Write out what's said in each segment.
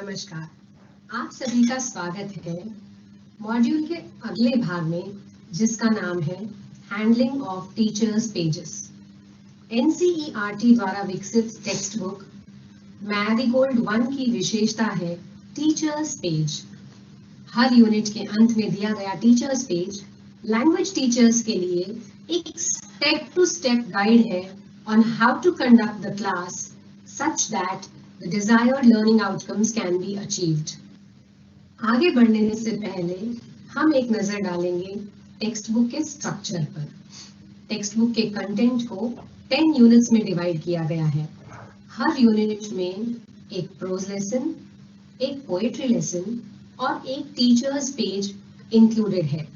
नमस्कार, आप सभी का स्वागत है मॉड्यूल के अगले भाग में जिसका नाम है handling of teachers pages. NCERT द्वारा विकसित टेक्स्ट बुक मैरीगोल्ड 1 की विशेषता है टीचर्स पेज। हर यूनिट के अंत में दिया गया टीचर्स पेज लैंग्वेज टीचर्स के लिए एक स्टेप टू स्टेप गाइड है on how to conduct the class such that the desired learning outcomes can be achieved. आगे बढ़ने से पहले हम एक नजर डालेंगे टेक्स्ट बुक के स्ट्रक्चर पर। टेक्स्ट बुक के कंटेंट को 10 यूनिट्स में डिवाइड किया गया है। हर यूनिट में एक प्रोज लेसन, एक पोएट्री लेसन और एक टीचर्स पेज इंक्लूडेड है।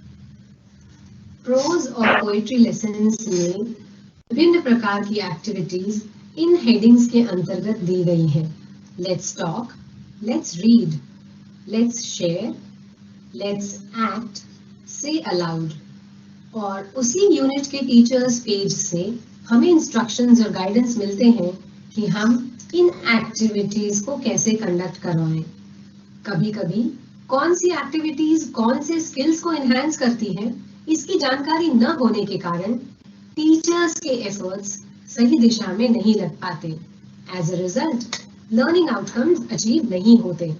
प्रोज और पोएट्री लेसन्स में विभिन्न प्रकार की एक्टिविटीज इन हेडिंग्स के अंतर्गत दी गई हैं। Let's talk, let's read, let's share, let's act, से अलाउड। और उसी यूनिट के टीचर्स पेज से हमें इंस्ट्रक्शंस और गाइडेंस मिलते हैं कि हम इन एक्टिविटीज को कैसे कंडक्ट करवाएं। कभी-कभी कौन सी एक्टिविटीज कौन से स्किल्स को एनहांस करती हैं, इसकी जानकारी न होने के कारण टीचर्स के एफर्ट्स सही दिशा में नहीं लग पाते। As a result learning outcomes achieve नहीं होते।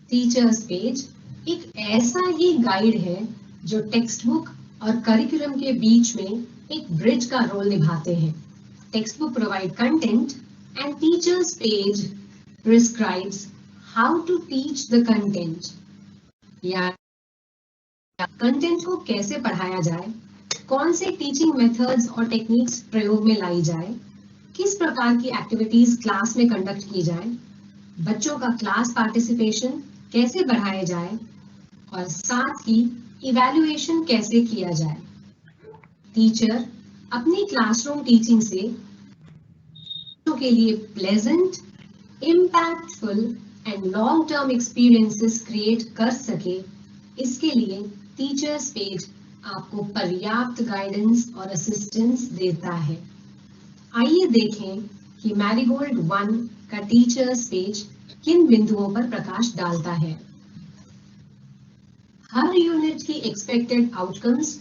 टीचर्स पेज एक ऐसा ही गाइड है जो टेक्स्ट बुक और करिकुलम के बीच में एक ब्रिज का रोल निभाते हैं। Textbook provide content and teachers page prescribes how to teach the content, या कंटेंट को कैसे पढ़ाया जाए, कौन से टीचिंग मेथड्स और टेक्निक्स प्रयोग में लाई जाए, किस प्रकार की एक्टिविटीज क्लास में कंडक्ट की जाए, बच्चों का क्लास पार्टिसिपेशन कैसे बढ़ाया जाए और साथ ही इवैल्यूएशन कैसे किया जाए। टीचर अपनी क्लासरूम टीचिंग से बच्चों के लिए pleasant, impactful and long term experiences create कर सके, इसके लिए टीचर्स पेज आपको पर्याप्त गाइडेंस और असिस्टेंस देता है। आइए देखें कि मैरीगोल्ड 1 का टीचर्स पेज किन बिंदुओं पर प्रकाश डालता है। हर यूनिट की एक्सपेक्टेड आउटकम्स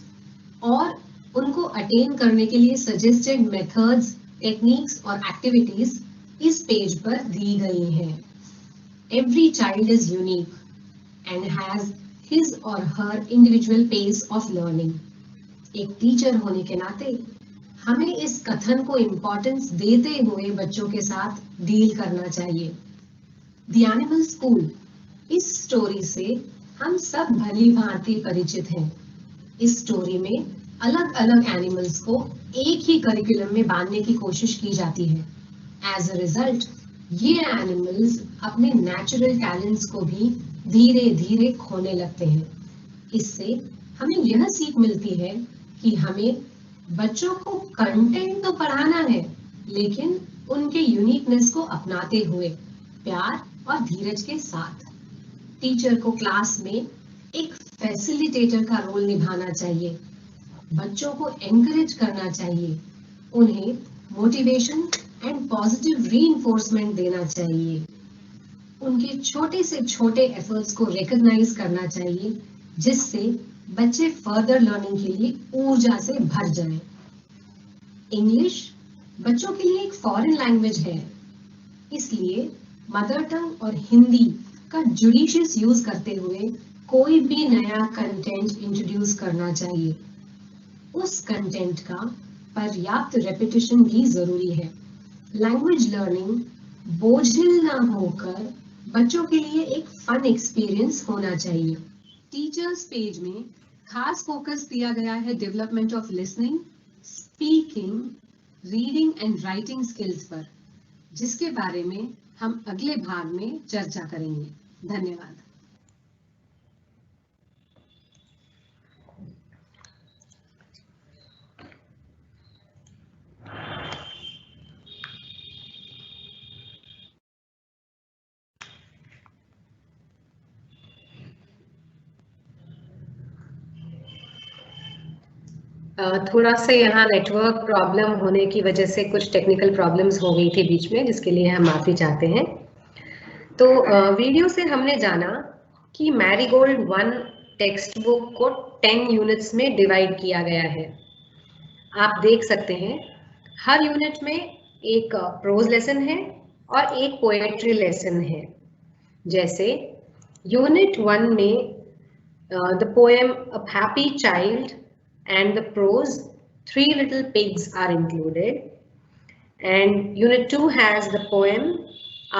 और उनको अटेन करने के लिए सजेस्टेड मेथड्स, टेक्निक्स और एक्टिविटीज इस पेज पर दी गई हैं। Every child is unique and has his or her individual pace of learning. एक टीचर होने के नाते हमें इस कथन को इम्पोर्टेंस देते हुए बच्चों के साथ डील करना चाहिए। The Animal School, इस स्टोरी से हम सब भली भांति परिचित हैं। इस स्टोरी में अलग अलग एनिमल्स को एक ही करिकुलम में बांधने की कोशिश की जाती है। एज अ रिजल्ट ये एनिमल्स अपने नेचुरल टैलेंट्स को भी धीरे धीरे खोने लगते हैं। इससे हमें यह सीख मिलती है कि हमें बच्चों को कंटेंट तो पढ़ाना है, लेकिन उनके यूनिकनेस को अपनाते हुए प्यार और धीरज के साथ। टीचर को क्लास में एक फैसिलिटेटर का रोल निभाना चाहिए, बच्चों को एनकरेज करना चाहिए, उन्हें मोटिवेशन एंड पॉजिटिव रीइंफोर्समेंट देना चाहिए, उनके छोटे से छोटे एफर्ट्स को रिकॉग्नाइज करना चाहिए, जिससे बच्चे फर्दर लर्निंग के लिए ऊर्जा से भर जाएं। इंग्लिश बच्चों के लिए एक फॉरेन लैंग्वेज है, इसलिए मदर टंग और हिंदी का जुडिशियस यूज करते हुए कोई भी नया कंटेंट इंट्रोड्यूस करना चाहिए। उस कंटेंट का पर्याप्त रेपिटेशन भी जरूरी है। लैंग्वेज लर्निंग बोझिल ना होकर बच्चों के लिए एक फन एक्सपीरियंस होना चाहिए। टीचर्स पेज में खास फोकस दिया गया है development of listening, speaking, reading and writing skills पर, जिसके बारे में हम अगले भाग में चर्चा करेंगे। धन्यवाद। थोड़ा सा यहाँ नेटवर्क प्रॉब्लम होने की वजह से कुछ टेक्निकल प्रॉब्लम्स हो गई थी बीच में, जिसके लिए हम माफ़ी चाहते हैं। तो वीडियो से हमने जाना कि मैरीगोल्ड 1 टेक्स्ट बुक को 10 यूनिट्स में डिवाइड किया गया है। आप देख सकते हैं हर यूनिट में एक प्रोज लेसन है और एक पोएट्री लेसन है। जैसे यूनिट 1 में the poem a happy child and the prose Three Little Pigs are included, and unit 2 has the poem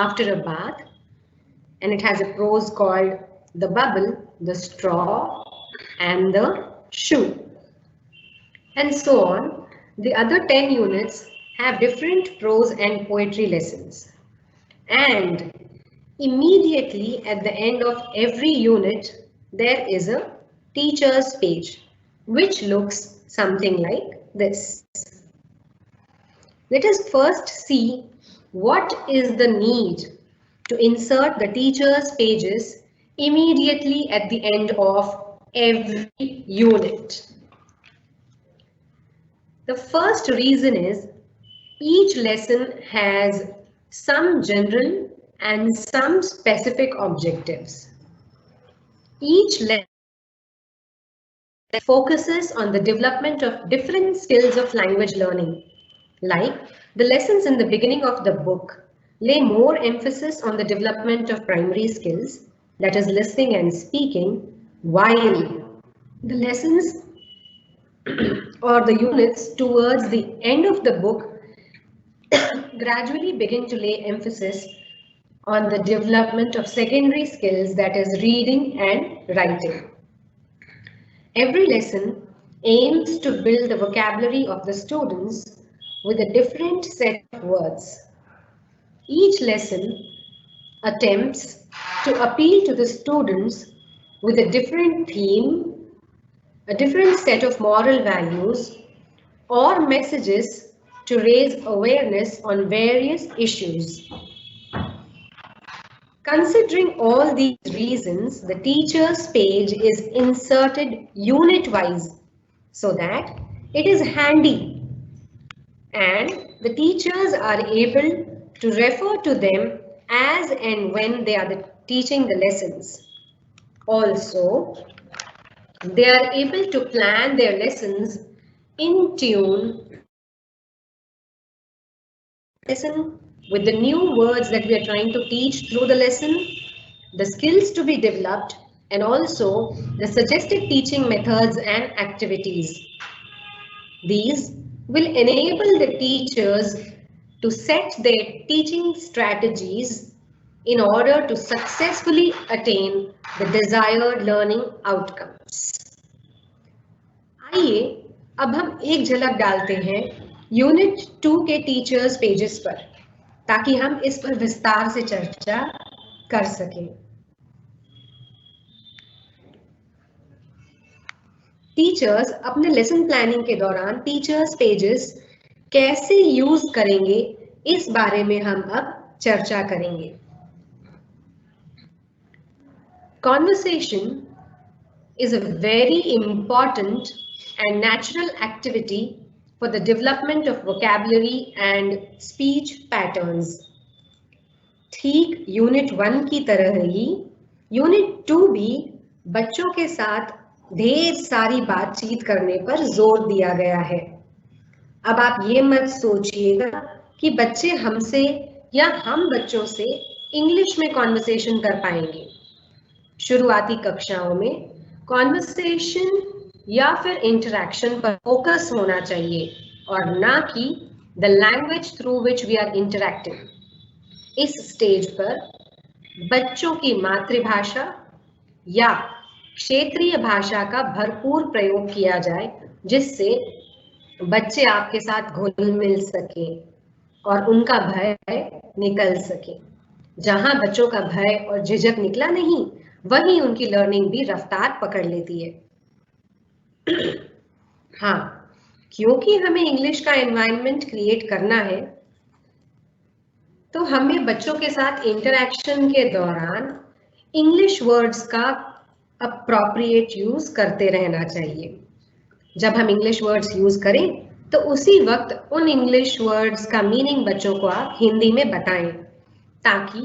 After a Bath, and it has a prose called The Bubble, The Straw and the Shoe, and so on. The other 10 units have different prose and poetry lessons, and immediately at the end of every unit there is a teacher's page which looks something like this. Let us first see what is the need to insert the teacher's pages immediately at the end of every unit. The first reason is each lesson has some general and some specific objectives. Each lesson focuses on the development of different skills of language learning. Like the lessons in the beginning of the book lay more emphasis on the development of primary skills, that is listening and speaking, while the lessons or the units towards the end of the book gradually begin to lay emphasis on the development of secondary skills, that is reading and writing. Every lesson aims to build the vocabulary of the students with a different set of words. Each lesson attempts to appeal to the students with a different theme, a different set of moral values, or messages to raise awareness on various issues. Considering all these reasons, the teacher's page is inserted unit-wise so that it is handy and the teachers are able to refer to them as and when they are teaching the lessons. Also, they are able to plan their lessons in tune with the new words that we are trying to teach through the lesson, the skills to be developed, and also the suggested teaching methods and activities. These will enable the teachers to set their teaching strategies in order to successfully attain the desired learning outcomes. आइए अब हम एक झलक डालते हैं unit 2 के teachers pages पर, ताकि हम इस पर विस्तार से चर्चा कर सकें। टीचर्स अपने लेसन प्लानिंग के दौरान टीचर्स पेजेस कैसे यूज करेंगे, इस बारे में हम अब चर्चा करेंगे। Conversation is a very important and natural activity for the development of vocabulary and speech patterns. ठीक यूनिट 1 की तरह ही यूनिट 2 भी बच्चों के साथ ढेर सारी बातचीत करने पर जोर दिया गया है। अब आप ये मत सोचिएगा कि बच्चे हमसे या हम बच्चों से इंग्लिश में कॉन्वर्सेशन कर पाएंगे। शुरुआती कक्षाओं में कॉन्वर्सेशन या फिर इंटरैक्शन पर फोकस होना चाहिए और ना कि the language through which we are interacting. इस स्टेज पर बच्चों की मातृभाषा या क्षेत्रीय भाषा का भरपूर प्रयोग किया जाए, जिससे बच्चे आपके साथ घुल मिल सके और उनका भय निकल सके। जहां बच्चों का भय और झिझक निकला नहीं, वहीं उनकी लर्निंग भी रफ्तार पकड़ लेती है। हाँ, क्योंकि हमें इंग्लिश का एनवायरनमेंट क्रिएट करना है, तो हमें बच्चों के साथ इंटरैक्शन के दौरान इंग्लिश वर्ड्स का अप्रोप्रिएट यूज करते रहना चाहिए। जब हम इंग्लिश वर्ड्स यूज करें तो उसी वक्त उन इंग्लिश वर्ड्स का मीनिंग बच्चों को आप हिंदी में बताएं, ताकि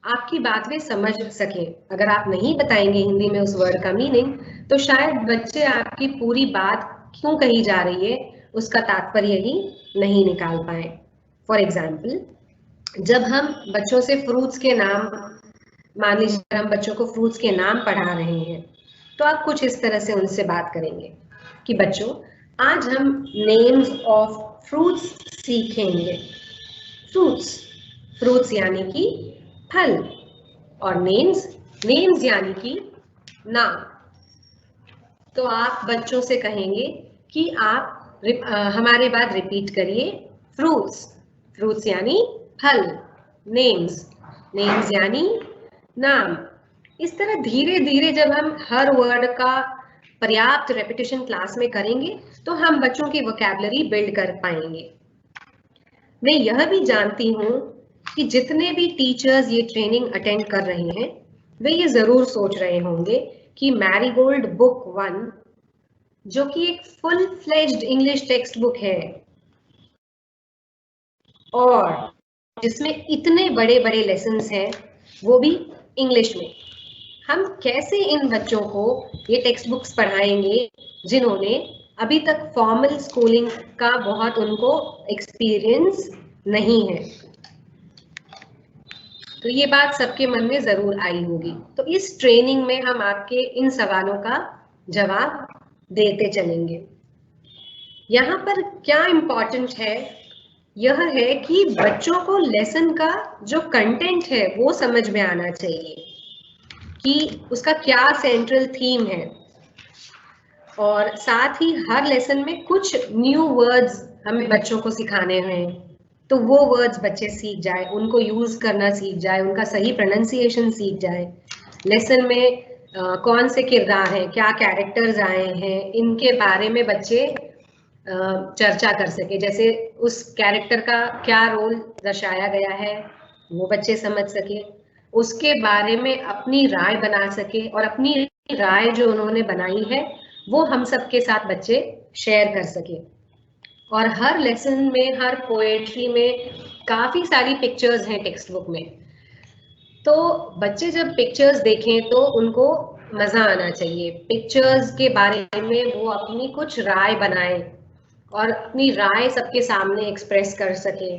आपकी बात वे समझ सके। अगर आप नहीं बताएंगे हिंदी में उस वर्ड का मीनिंग, तो शायद बच्चे आपकी पूरी बात क्यों कही जा रही है उसका तात्पर्य ही नहीं निकाल पाए। फॉर एग्जाम्पल, जब हम बच्चों से फ्रूट्स के नाम, मान लीजिए हम बच्चों को फ्रूट्स के नाम पढ़ा रहे हैं, तो आप कुछ इस तरह से उनसे बात करेंगे कि बच्चों, आज हम नेम्स ऑफ फ्रूट्स सीखेंगे। फ्रूट्स, फ्रूट्स यानी कि फल, और नेम्स, नेम्स यानी कि नाम। तो आप बच्चों से कहेंगे कि आप हमारे बाद रिपीट करिए, फ्रूट्स, फ्रूट्स यानी फल, नेम्स, नेम्स यानी नाम। इस तरह धीरे धीरे जब हम हर वर्ड का पर्याप्त रेपिटेशन क्लास में करेंगे, तो हम बच्चों की वोकैबुलरी बिल्ड कर पाएंगे। मैं यह भी जानती हूँ कि जितने भी टीचर्स ये ट्रेनिंग अटेंड कर रहे हैं, वे ये जरूर सोच रहे होंगे कि मैरीगोल्ड बुक 1, जो कि एक full fledged English text book है और जिसमें इतने बड़े बड़े लेसन्स हैं, वो भी इंग्लिश में, हम कैसे इन बच्चों को ये टेक्स्ट बुक्स पढ़ाएंगे जिन्होंने अभी तक फॉर्मल स्कूलिंग का बहुत उनको एक्सपीरियंस नहीं है। तो ये बात सबके मन में जरूर आई होगी। तो इस ट्रेनिंग में हम आपके इन सवालों का जवाब देते चलेंगे। यहाँ पर क्या इम्पोर्टेंट है, यह है कि बच्चों को लेसन का जो कंटेंट है वो समझ में आना चाहिए कि उसका क्या सेंट्रल थीम है, और साथ ही हर लेसन में कुछ न्यू वर्ड्स हमें बच्चों को सिखाने हैं, तो वो वर्ड्स बच्चे सीख जाए, उनको यूज करना सीख जाए, उनका सही प्रोनाउंसिएशन सीख जाए। लेसन में कौन से किरदार हैं, क्या कैरेक्टर्स आए हैं, इनके बारे में बच्चे चर्चा कर सके। जैसे उस कैरेक्टर का क्या रोल दर्शाया गया है वो बच्चे समझ सके, उसके बारे में अपनी राय बना सके, और अपनी राय जो उन्होंने बनाई है वो हम सबके साथ बच्चे शेयर कर सके। और हर लेसन में, हर पोएट्री में काफी सारी पिक्चर्स हैं टेक्स्ट बुक में, तो बच्चे जब पिक्चर्स देखें तो उनको मजा आना चाहिए। पिक्चर्स के बारे में वो अपनी कुछ राय बनाए और अपनी राय सबके सामने एक्सप्रेस कर सके,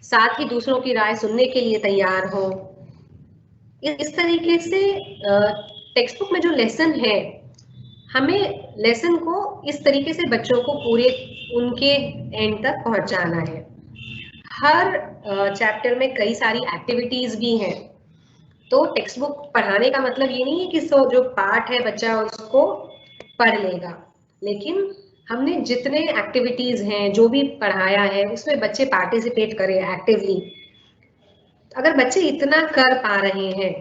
साथ ही दूसरों की राय सुनने के लिए तैयार हो। इस तरीके से टेक्स्ट बुक में जो लेसन है, हमें लेसन को इस तरीके से बच्चों को पूरे उनके एंड तक पहुंचाना है। हर चैप्टर में कई सारी एक्टिविटीज भी हैं, तो टेक्स्ट बुक पढ़ाने का मतलब ये नहीं है कि जो पाठ है बच्चा उसको पढ़ लेगा, लेकिन हमने जितने एक्टिविटीज हैं, जो भी पढ़ाया है, उसमें बच्चे पार्टिसिपेट करें एक्टिवली। अगर बच्चे इतना कर पा रहे हैं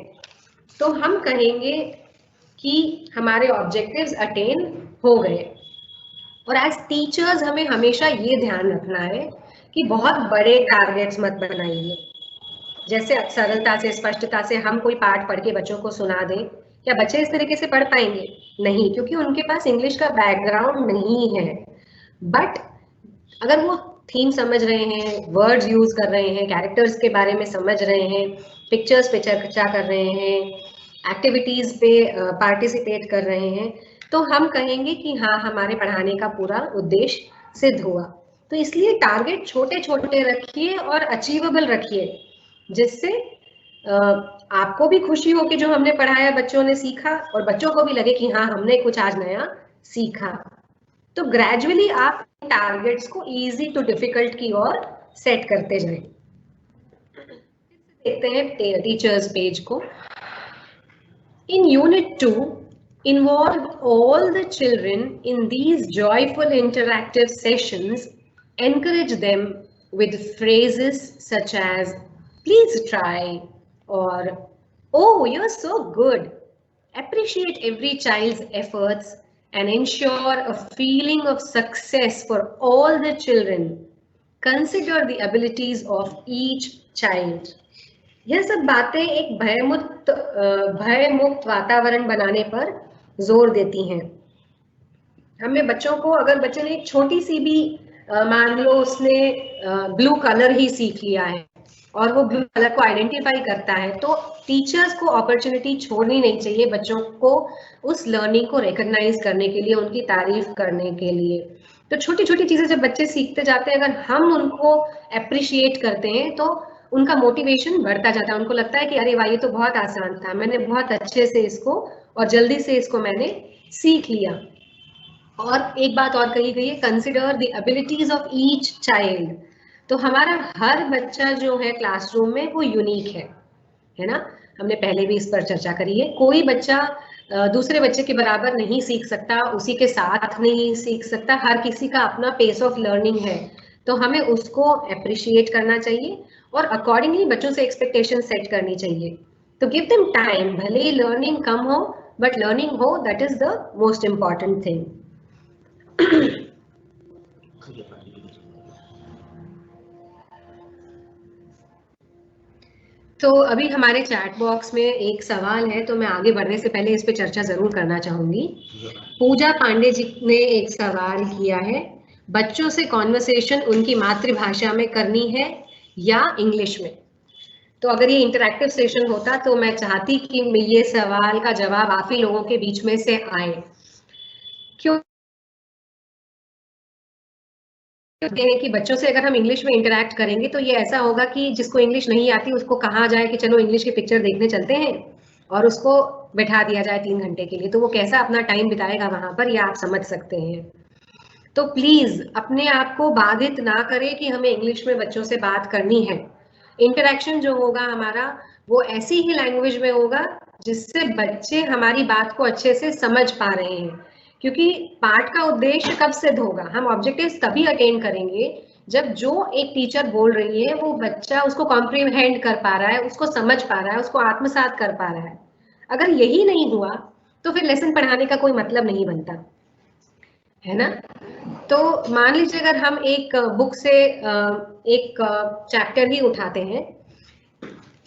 तो हम कहेंगे कि हमारे ऑब्जेक्टिव्स अटेन हो गए। और एज टीचर्स हमें हमेशा ये ध्यान रखना है कि बहुत बड़े टारगेट्स मत बनाइए। जैसे सरलता से, स्पष्टता से हम कोई पाठ पढ़ के बच्चों को सुना दें, क्या बच्चे इस तरीके से पढ़ पाएंगे? नहीं, क्योंकि उनके पास इंग्लिश का बैकग्राउंड नहीं है। बट अगर वो थीम समझ रहे हैं, वर्ड्स यूज कर रहे हैं, कैरेक्टर्स के बारे में समझ रहे हैं, पिक्चर्स पे चर्चा कर रहे हैं, एक्टिविटीज पे पार्टिसिपेट कर रहे हैं, तो हम कहेंगे कि हाँ, हमारे पढ़ाने का पूरा उद्देश्य सिद्ध हुआ। तो इसलिए टारगेट छोटे छोटे रखिए और अचीवेबल रखिए, जिससे आपको भी खुशी हो कि जो हमने पढ़ाया बच्चों ने सीखा, और बच्चों को भी लगे कि हाँ, हमने कुछ आज नया सीखा। तो ग्रेजुअली आप टारगेट्स को इजी टू डिफिकल्ट की ओर सेट करते जाएं। देखते हैं टीचर्स पेज को। In Unit 2, involve all the children in these joyful interactive sessions. Encourage them with phrases such as, please try, or, oh, you're so good. Appreciate every child's efforts and ensure a feeling of success for all the children. Consider the abilities of each child. यह सब बातें एक भयमुक्त वातावरण बनाने पर जोर देती हैं। हमें बच्चों को, अगर बच्चे ने एक छोटी सी भी मान लो उसने ब्लू कलर ही सीख लिया है, और वो ब्लू कलर को आइडेंटिफाई करता है, तो टीचर्स को अपॉर्चुनिटी छोड़नी नहीं चाहिए बच्चों को उस लर्निंग को रिकॉग्नाइज करने के लिए, उनकी तारीफ करने के लिए। तो छोटी छोटी चीजें जब बच्चे सीखते जाते हैं, अगर हम उनको अप्रिशिएट करते हैं तो उनका मोटिवेशन बढ़ता जाता है। उनको लगता है कि अरे वाह, ये तो बहुत आसान था, मैंने बहुत अच्छे से इसको और जल्दी से इसको मैंने सीख लिया। और एक बात और कही गई है, consider the abilities of each child. तो हमारा हर बच्चा जो है क्लासरूम में वो यूनिक है ना। हमने पहले भी इस पर चर्चा करी है। कोई बच्चा दूसरे बच्चे के बराबर नहीं सीख सकता, उसी के साथ नहीं सीख सकता, हर किसी का अपना पेस ऑफ लर्निंग है। तो हमें उसको अप्रिशिएट करना चाहिए और अकॉर्डिंगली बच्चों से एक्सपेक्टेशन सेट करनी चाहिए। तो गिव देम टाइम, भले ही लर्निंग कम हो बट लर्निंग हो, that is the most important thing. तो अभी हमारे चैट बॉक्स में एक सवाल है, तो मैं आगे बढ़ने से पहले इस पे चर्चा जरूर करना चाहूंगी। पूजा पांडे जी ने एक सवाल किया है, बच्चों से कॉन्वर्सेशन उनकी मातृभाषा में करनी है या इंग्लिश में। तो अगर ये इंटरैक्टिव सेशन होता तो मैं चाहती कि ये सवाल का जवाब आप ही लोगों के बीच में से आए। क्यों कहते हैं कि बच्चों से अगर हम इंग्लिश में इंटरैक्ट करेंगे तो ये ऐसा होगा कि जिसको इंग्लिश नहीं आती उसको कहा जाए कि चलो इंग्लिश की पिक्चर देखने चलते हैं और उसको बैठा दिया जाए 3 घंटे के लिए, तो वो कैसा अपना टाइम बिताएगा वहां पर, ये आप समझ सकते हैं। तो प्लीज अपने आप को बाधित ना करें कि हमें इंग्लिश में बच्चों से बात करनी है। इंटरैक्शन जो होगा हमारा वो ऐसी ही लैंग्वेज में होगा जिससे बच्चे हमारी बात को अच्छे से समझ पा रहे हैं। क्योंकि पाठ का उद्देश्य कब सिद्ध होगा, हम ऑब्जेक्टिव्स तभी अटेन करेंगे जब जो एक टीचर बोल रही है वो बच्चा उसको कॉम्प्रीहेंड कर पा रहा है, उसको समझ पा रहा है, उसको आत्मसात कर पा रहा है। अगर यही नहीं हुआ तो फिर लेसन पढ़ाने का कोई मतलब नहीं बनता है ना। तो मान लीजिए अगर हम एक बुक से एक चैप्टर ही उठाते हैं,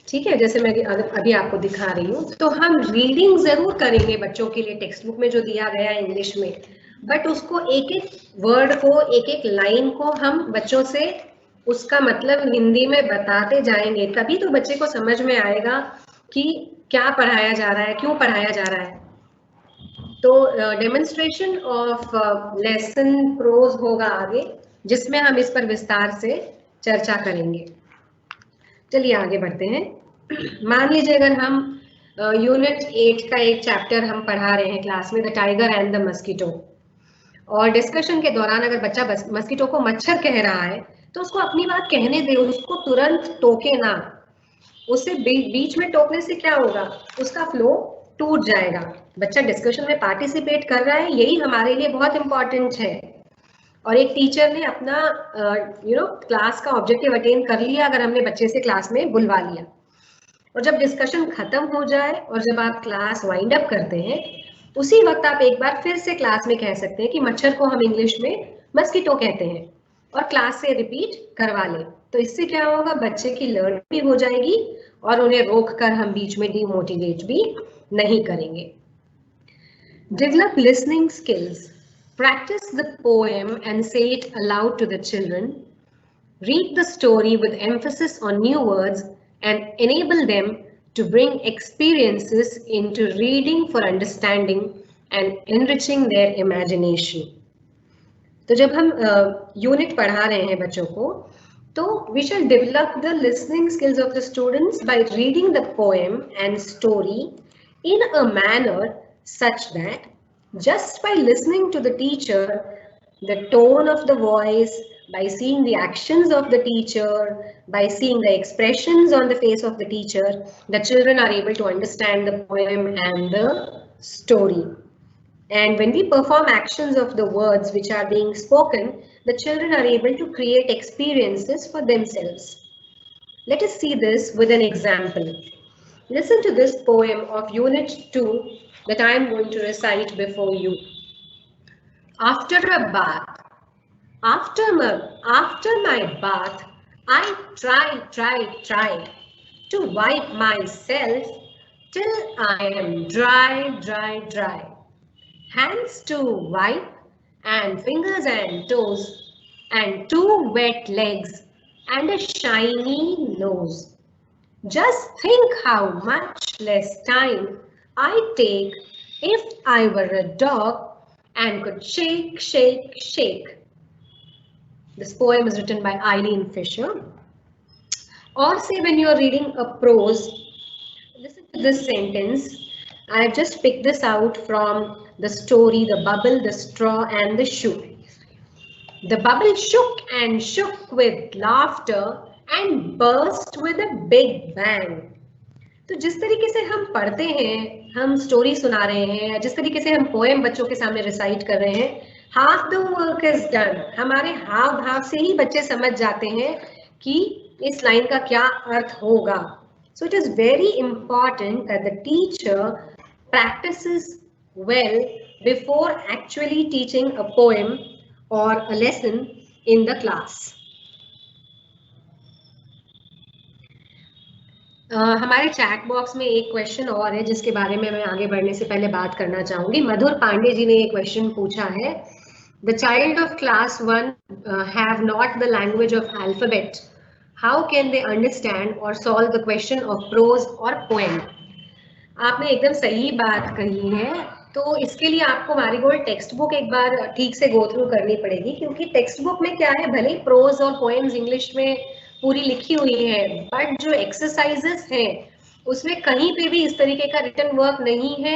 ठीक है, जैसे मैं अभी आपको दिखा रही हूँ, तो हम रीडिंग जरूर करेंगे बच्चों के लिए टेक्स्ट बुक में जो दिया गया है इंग्लिश में, बट उसको एक एक वर्ड को, एक एक लाइन को हम बच्चों से उसका मतलब हिंदी में बताते जाएंगे, तभी तो बच्चे को समझ में आएगा कि क्या पढ़ाया जा रहा है, क्यों पढ़ाया जा रहा है। तो डेमोन्स्ट्रेशन ऑफ लेसन प्रोज होगा आगे, जिसमें हम इस पर विस्तार से चर्चा करेंगे। चलिए आगे बढ़ते हैं। मान लीजिए अगर हम यूनिट 8 का एक चैप्टर हम पढ़ा रहे हैं क्लास में, the tiger and the mosquito, और डिस्कशन के दौरान अगर बच्चा मस्कीटो को मच्छर कह रहा है तो उसको अपनी बात कहने दे, उसको तुरंत टोके ना। उसे बीच में टोकने से क्या होगा, उसका फ्लो टूट जाएगा। बच्चा डिस्कशन में पार्टिसिपेट कर रहा है, यही हमारे लिए बहुत इंपॉर्टेंट है। और एक टीचर ने अपना क्लास का ऑब्जेक्टिव अटेन कर लिया अगर हमने बच्चे से क्लास में बुलवा लिया। और जब डिस्कशन खत्म हो जाए और जब आप क्लास वाइंड अप करते हैं, उसी वक्त आप एक बार फिर से क्लास में कह सकते हैं कि मच्छर को हम इंग्लिश में मस्कीटो कहते हैं, और क्लास से रिपीट करवा लें। तो इससे क्या होगा, बच्चे की लर्निंग भी हो जाएगी और उन्हें रोक कर हम बीच में डिमोटिवेट भी नहीं करेंगे। Develop listening skills, practice the poem and say it aloud to the children. Read the story with emphasis on new words and enable them to bring experiences into reading for understanding and enriching their imagination. तो जब हम unit पढ़ा रहे हैं बच्चों को, तो we shall develop the listening skills of the students by reading the poem and story in a manner such that just by listening to the teacher, the tone of the voice, by seeing the actions of the teacher, by seeing the expressions on the face of the teacher, the children are able to understand the poem and the story. And when we perform actions of the words which are being spoken, the children are able to create experiences for themselves. Let us see this with an example. Listen to this poem of Unit 2 that I am going to recite before you. After a bath, after my bath, I try to wipe myself till I am dry. Hands to wipe and fingers and toes and 2 wet legs and a shiny nose. Just think how much less time I'd take if I were a dog and could shake, shake, shake. This poem is written by Eileen Fisher. Or say when you are reading a prose, listen to this sentence. I have just picked this out from the story The Bubble, the Straw and the Shoe. The bubble shook and shook with laughter and burst with a big bang. तो जिस तरीके से हम पढ़ते हैं, हम story सुना रहे हैं, जिस तरीके से हम पोएम बच्चों के सामने रिसाइट कर रहे हैं, half the work is done. हमारे हाव भाव से ही बच्चे समझ जाते हैं कि इस लाइन का क्या अर्थ होगा. So it is very important that the teacher practices well before actually teaching a poem or a lesson in the class. हमारे चैट बॉक्स में एक क्वेश्चन और है जिसके बारे में मैं आगे बढ़ने से पहले बात करना चाहूंगी. मधुर पांडे जी ने एक क्वेश्चन पूछा है. The child of class 1 have not the language of alphabet. How can they understand or solve the question of prose or poem? आपने एकदम सही बात कही है. तो इसके लिए आपको मैरीगोल्ड टेक्स्ट बुक एक बार ठीक से गो थ्रू करनी पड़ेगी, क्योंकि टेक्स्ट बुक में क्या है, भले ही प्रोज और पोएम्स इंग्लिश में पूरी लिखी हुई है, बट जो एक्सरसाइजेस हैं उसमें कहीं पे भी इस तरीके का रिटन वर्क नहीं है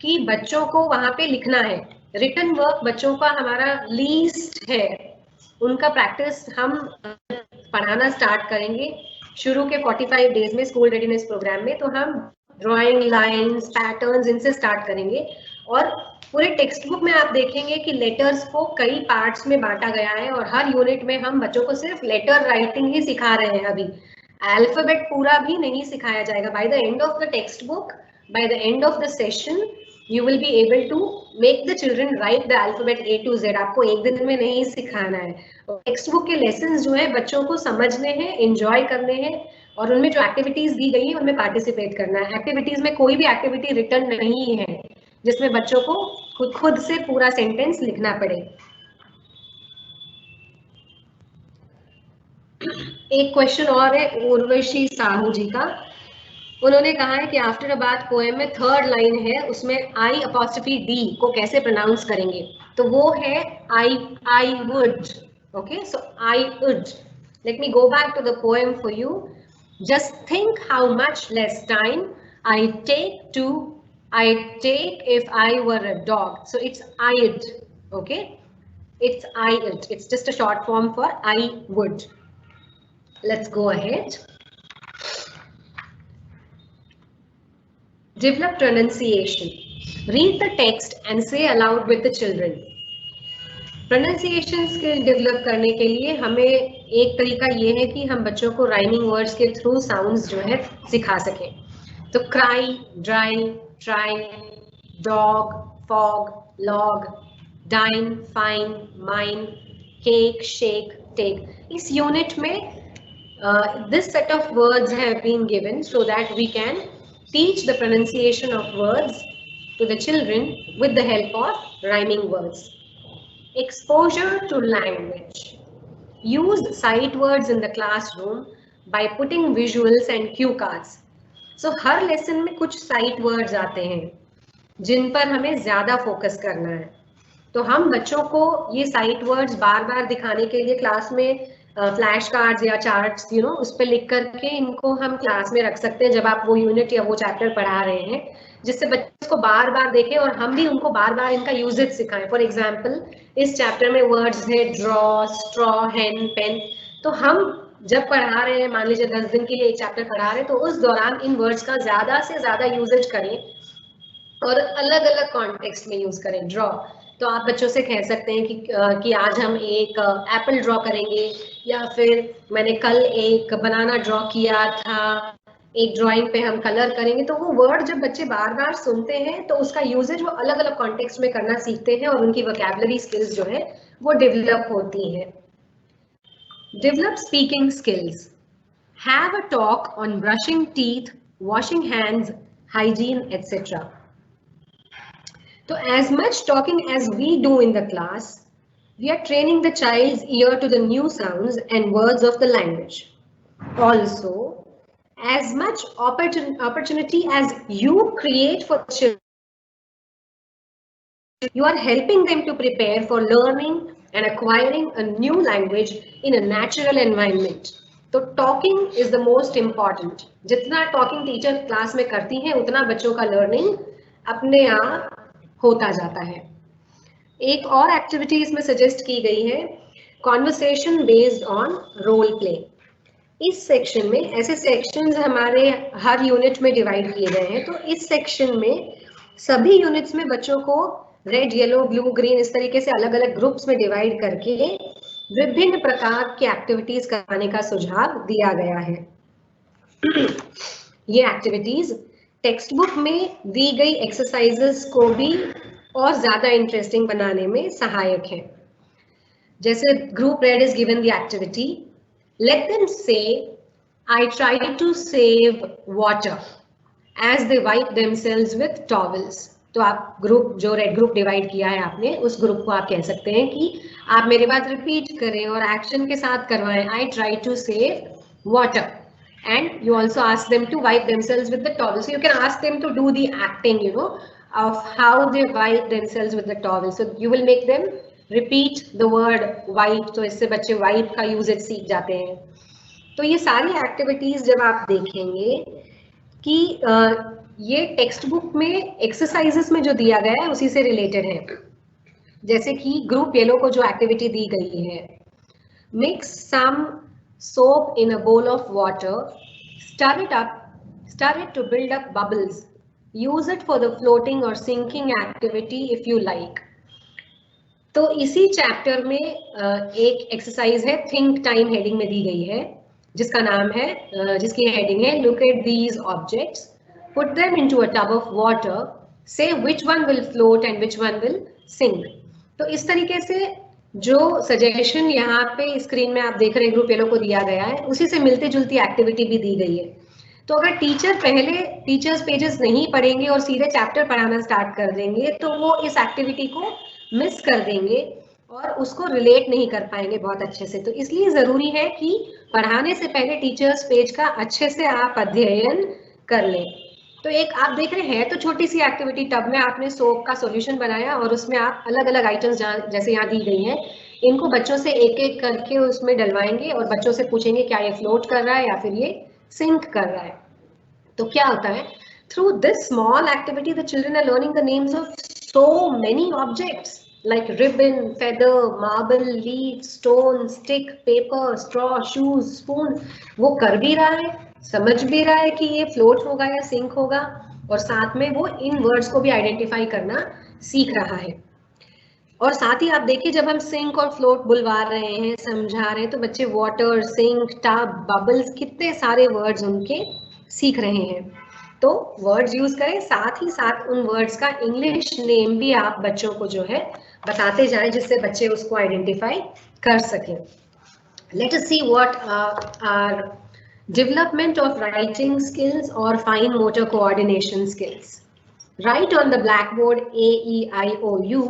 कि बच्चों को वहां पे लिखना है. रिटन वर्क बच्चों का हमारा लीस्ट है. उनका प्रैक्टिस हम पढ़ाना स्टार्ट करेंगे शुरू के 45 डेज में स्कूल रेडीनेस प्रोग्राम में. तो हम ड्राइंग लाइंस, पैटर्न्स इनसे स्टार्ट करेंगे. और पूरे टेक्स्ट बुक में आप देखेंगे कि लेटर्स को कई पार्ट्स में बांटा गया है और हर यूनिट में हम बच्चों को सिर्फ लेटर राइटिंग ही सिखा रहे हैं. अभी अल्फाबेट पूरा भी नहीं सिखाया जाएगा. By the end of the text book, by the end of the session, you will be able to make the children write the alphabet A to Z. आपको एक दिन में नहीं सिखाना है. टेक्स्ट बुक के लेसन्स जो है बच्चों को समझने हैं, एंजॉय करने हैं, और उनमें जो एक्टिविटीज दी गई है उनमें पार्टिसिपेट करना है. एक्टिविटीज में कोई भी एक्टिविटी रिटर्न नहीं है जिसमें बच्चों को खुद से पूरा सेंटेंस लिखना पड़े. एक क्वेश्चन और है उर्वशी साहू जी का. उन्होंने कहा है कि आफ्टर अ बाथ पोएम में थर्ड लाइन है, उसमें आई अपॉस्ट्रोफी डी को कैसे प्रोनाउंस करेंगे. तो वो है I would. Okay, so I would. Let me go back to the poem for you. Just think how much less time I take if I were a dog. So it's I'd. Okay, it's I'd. It's just a short form for I would. Let's go ahead. Develop pronunciation. Read the text and say aloud with the children. Pronunciation skill develop करने के लिए हमें एक तरीका ये है कि हम बच्चों को rhyming words के through sounds जो है सिखा सकें. तो cry, dry, try, dog, fog, log, dine, fine, mine, cake, shake, take. इस unit में this set of words have been given so that we can teach the pronunciation of words to the children with the help of rhyming words. Exposure to language. Use sight words in the classroom by putting visuals and cue cards. So her lesson में कुछ sight words आते हैं जिन पर हमें ज़्यादा focus करना है. तो हम बच्चों को ये sight words बार बार दिखाने के लिए क्लास में फ्लैश कार्ड्स या चार्ट्स उस पर लिख करके इनको हम क्लास में रख सकते हैं जब आप वो यूनिट या वो चैप्टर पढ़ा रहे हैं, जिससे बच्चे इसको बार बार देखें और हम भी उनको बार बार इनका यूजेज सिखाएं. फॉर एग्जांपल इस चैप्टर में वर्ड्स है ड्रॉ, स्ट्रॉ, हैन, पेन. तो हम जब पढ़ा रहे हैं, मान लीजिए 10 दिन के लिए एक चैप्टर पढ़ा रहे हैं, तो उस दौरान इन वर्ड्स का ज्यादा से ज्यादा यूजेज करें और अलग अलग कॉन्टेक्स्ट में यूज करें. ड्रॉ, तो आप बच्चों से कह सकते हैं कि आज हम एक एप्पल ड्रॉ करेंगे, या फिर मैंने कल एक बनाना ड्रॉ किया था, एक ड्राइंग पे हम कलर करेंगे. तो वो वर्ड जब बच्चे बार बार सुनते हैं तो उसका यूजेज वो अलग अलग कॉन्टेक्स्ट में करना सीखते हैं और उनकी वोकैबुलरी स्किल्स जो है वो डेवलप होती हैं. Develop speaking skills. Have a talk on brushing teeth, washing hands, hygiene etcetera. So as much talking as we do in the class, We are training the child's ear to the new sounds and words of the language. Also, as much opportunity as you create for children, you are helping them to prepare for learning and acquiring a new language in a natural environment. तो talking is the most important. जितना talking teacher class में करती हैं उतना बच्चों का learning अपने आप होता जाता है. एक और एक्टिविटी इसमें सजेस्ट की गई है, conversation based on roll play. इस सेक्शन में ऐसे सेक्शंस हमारे हर यूनिट में डिवाइड किए गए हैं. तो इस सेक्शन में सभी यूनिट्स में बच्चों को रेड, येलो, ब्लू, ग्रीन इस तरीके से अलग अलग ग्रुप्स में डिवाइड करके विभिन्न प्रकार की एक्टिविटीज कराने का सुझाव दिया गया है. ये एक्टिविटीज टेक्स्ट बुक में दी गई एक्सरसाइजेस को भी और ज्यादा इंटरेस्टिंग बनाने में सहायक है. जैसे group red is given the activity, let them say I try to save water as they wipe themselves with towels. तो आप ग्रुप, जो रेड ग्रुप डिवाइड किया है आपने, उस ग्रुप को आप कह सकते हैं कि आप मेरी बात रिपीट करें और एक्शन के साथ करवाएं. I try to save water and you also ask them to wipe themselves with the towel. So you can ask them to do the acting, you know, of how they wipe themselves with the towel. So you will make them repeat the word wipe. तो इससे बच्चे wipe का usage सीख जाते हैं. तो ये सारी एक्टिविटीज जब आप देखेंगे कि ये टेक्स्ट बुक में एक्सरसाइजेस में जो दिया गया है उसी से रिलेटेड है. जैसे कि ग्रुप येलो को जो एक्टिविटी दी गई है, mix some soap in a bowl of water, stir it to build up bubbles, use it for the floating or sinking activity if you like. तो इसी चैप्टर में एक एक्सरसाइज है, थिंक टाइम हेडिंग में दी गई है, जिसका नाम है, जिसकी हेडिंग है look at these objects, put them into a tub of water, say which one will float and which one will sink. तो इस तरीके से जो सजेशन यहाँ पे स्क्रीन में आप देख रहे हैं ग्रुप येलो को दिया गया है, उसी से मिलती जुलती एक्टिविटी भी दी गई है. तो अगर टीचर पहले टीचर्स पेजेस नहीं पढ़ेंगे और सीधे चैप्टर पढ़ाना स्टार्ट कर देंगे तो वो इस एक्टिविटी को मिस कर देंगे और उसको रिलेट नहीं कर पाएंगे बहुत अच्छे से. तो इसलिए जरूरी है कि पढ़ाने से पहले टीचर्स पेज का अच्छे से आप अध्ययन कर लें. तो एक आप देख रहे हैं तो छोटी सी एक्टिविटी, टब में आपने सोप का सॉल्यूशन बनाया और उसमें आप अलग अलग आइटम्स जैसे यहाँ दी गई हैं, इनको बच्चों से एक एक करके उसमें डलवाएंगे और बच्चों से पूछेंगे क्या ये फ्लोट कर रहा है या फिर ये सिंक कर रहा है. तो क्या होता है, through this small activity the children are learning the names of so many objects like ribbon, feather, marble, leaf, stone, stick, paper, straw, shoes, spoon. वो कर भी रहा है, समझ भी रहा है कि ये फ्लोट होगा या सिंक होगा, और साथ में वो इन वर्ड्स को भी आइडेंटिफाई करना सीख रहा है. और साथ ही आप देखिए जब हम सिंक और फ्लोट बुलवा रहे हैं, समझा रहे हैं, तो बच्चे वाटर, सिंक, टब, बबल्स, कितने सारे वर्ड्स उनके सीख रहे हैं. तो वर्ड्स यूज करें, साथ ही साथ उन वर्ड्स का इंग्लिश नेम भी आप बच्चों को जो है बताते जाएं, जिससे बच्चे उसको आइडेंटिफाई कर सकें. Let us see what are development of writing skills or fine motor coordination skills. Write on the blackboard A, E, I, O, U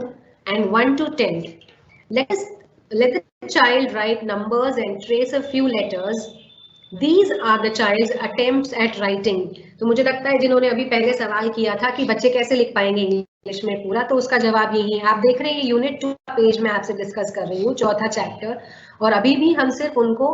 and 1 to 10. Let the child write numbers and trace a few letters. These are the child's attempts at writing. तो मुझे लगता है जिन्होंने अभी पहले सवाल किया था कि बच्चे कैसे लिख पाएंगे इंग्लिश में पूरा, तो उसका जवाब यही है. आप देख रहे हैं यूनिट 2 पेज में आपसे डिस्कस कर रही हूँ, चौथा चैप्टर, और अभी भी हम सिर्फ उनको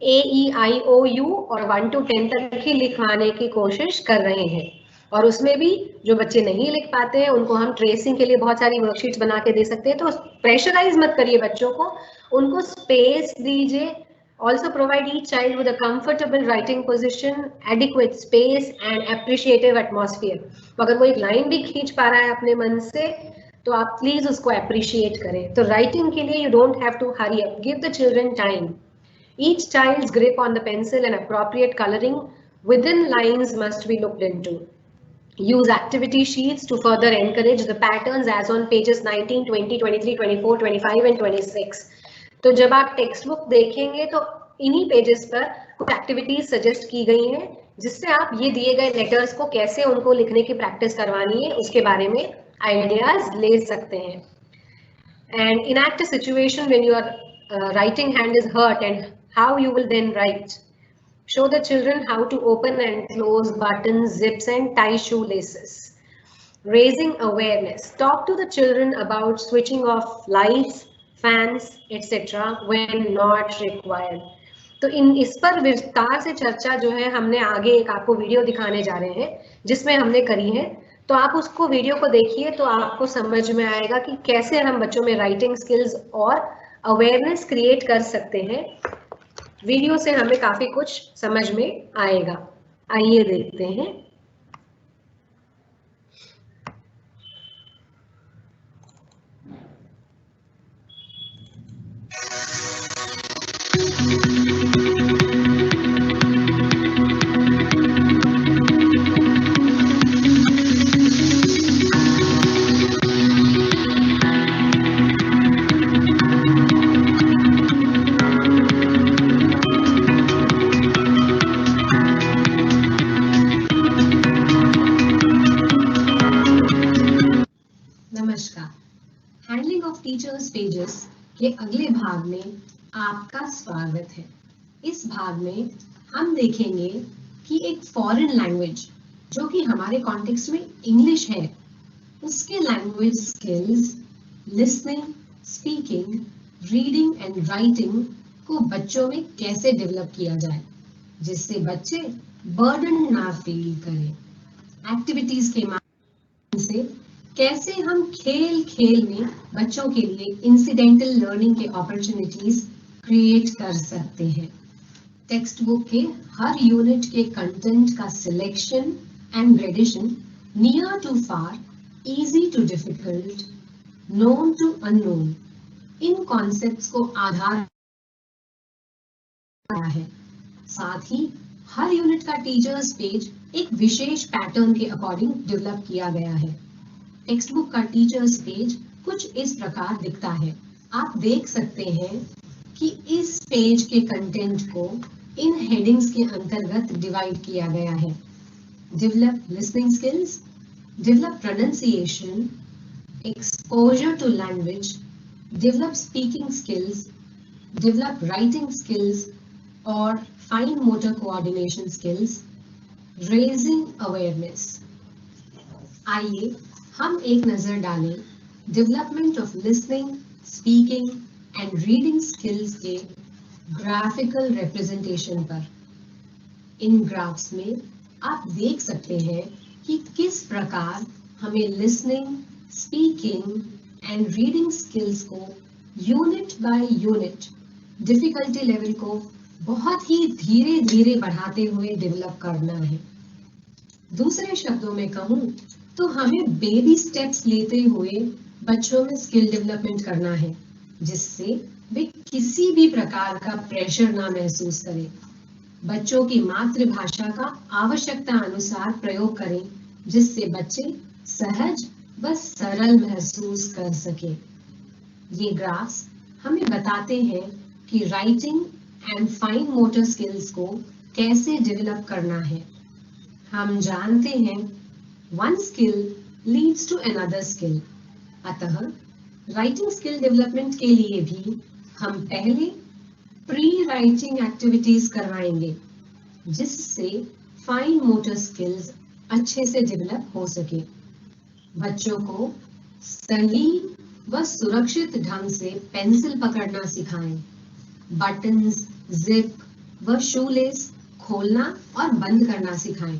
A, E, I, O, U और 1 to 10 तक ही लिखवाने की कोशिश कर रहे हैं. और उसमें भी जो बच्चे नहीं लिख पाते हैं उनको हम ट्रेसिंग के लिए बहुत सारी वर्कशीट्स बना के दे सकते हैं. तो प्रेशराइज मत करिए बच्चों को, उनको स्पेस दीजिए. Also provide each child with a comfortable writing position, adequate space and appreciative atmosphere. अगर वो एक लाइन भी खींच पा रहा है अपने मन से तो आप प्लीज उसको अप्रिशिएट करें. तो राइटिंग के लिए you don't have to hurry up. Give the children time. Each child's grip on the pencil and appropriate coloring within lines must be looked into. Use activity sheets to further encourage the patterns as on pages 19, 20, 23, 24, 25 and 26. तो जब आप text book देखेंगे तो इन्हीं pages पर कुछ activities suggest की गई हैं, जिससे आप ये दिए गए लेटर्स को कैसे उनको लिखने की प्रैक्टिस करवानी है उसके बारे में आइडियाज ले सकते हैं. and enact a situation when your writing hand is hurt and how you will then write. Show the children how to open and close buttons, zips, and tie shoelaces. Raising awareness. Talk to the children about switching off lights, fans, etc. when not required. तो इस पर विस्तार से चर्चा जो है हमने आगे एक आपको वीडियो दिखाने जा रहे हैं जिसमें हमने करी है, तो आप उसको वीडियो को देखिए तो आपको समझ में आएगा कि कैसे हम बच्चों में राइटिंग स्किल्स और अवेयरनेस क्रिएट कर सकते हैं। वीडियो से हमें काफी कुछ समझ में आएगा। आइए देखते हैं। हैंडलिंग ऑफ टीचर्स पेजेस के अगले भाग में आपका स्वागत है। इस भाग में हम देखेंगे कि एक फॉरेन लैंग्वेज जो कि हमारे कॉन्टेक्स्ट में इंग्लिश है, उसके language skills, listening, speaking, reading and writing को बच्चों में कैसे डेवलप किया जाए जिससे बच्चे बर्डन ना फील करें। एक्टिविटीज के माध्यम से कैसे हम खेल खेल में बच्चों के लिए इंसिडेंटल लर्निंग के अपॉर्चुनिटीज क्रिएट कर सकते हैं। टेक्स्ट बुक के हर यूनिट के कंटेंट का selection and gradation, near to far, easy to difficult, known to unknown, इन कॉन्सेप्ट्स को आधार है। साथ ही हर यूनिट का टीचर्स पेज एक विशेष पैटर्न के अकॉर्डिंग डेवलप किया गया है। टेक्स्ट बुक का टीचर्स पेज कुछ इस प्रकार दिखता है। आप देख सकते हैं कि इस पेज के कंटेंट को इन हेडिंग्स के अंतर्गत डिवाइड किया गया है। Develop listening skills, develop pronunciation, exposure to language, develop speaking skills, develop writing skills और fine motor coordination skills, raising awareness. आइए हम एक नजर डालें development of listening, speaking and reading skills के ग्राफिकल रिप्रेजेंटेशन पर। इन ग्राफ्स में आप देख सकते हैं कि किस प्रकार हमें listening, speaking and reading skills को unit by unit difficulty level को बहुत ही धीरे धीरे बढ़ाते हुए डेवलप करना है। दूसरे शब्दों में कहूं तो हमें बेबी स्टेप्स लेते हुए बच्चों में स्किल डेवलपमेंट करना है जिससे वे किसी भी प्रकार का प्रेशर ना महसूस करें। बच्चों की मातृभाषा का आवश्यकता अनुसार प्रयोग करें जिससे बच्चे सहज व सरल महसूस कर सके। ये ग्राफ्स हमें बताते हैं कि writing and fine motor skills को कैसे डेवलप करना है। हम जानते हैं one skill leads to another skill। अतः राइटिंग स्किल डेवलपमेंट के लिए भी हम पहले प्री राइटिंग एक्टिविटीज करवाएंगे जिससे फाइन मोटर स्किल्स अच्छे से डेवलप हो सके। बच्चों को सही व सुरक्षित ढंग से पेंसिल पकड़ना सिखाएं, बटन्स, जिप व शूलेस खोलना और बंद करना सिखाएं।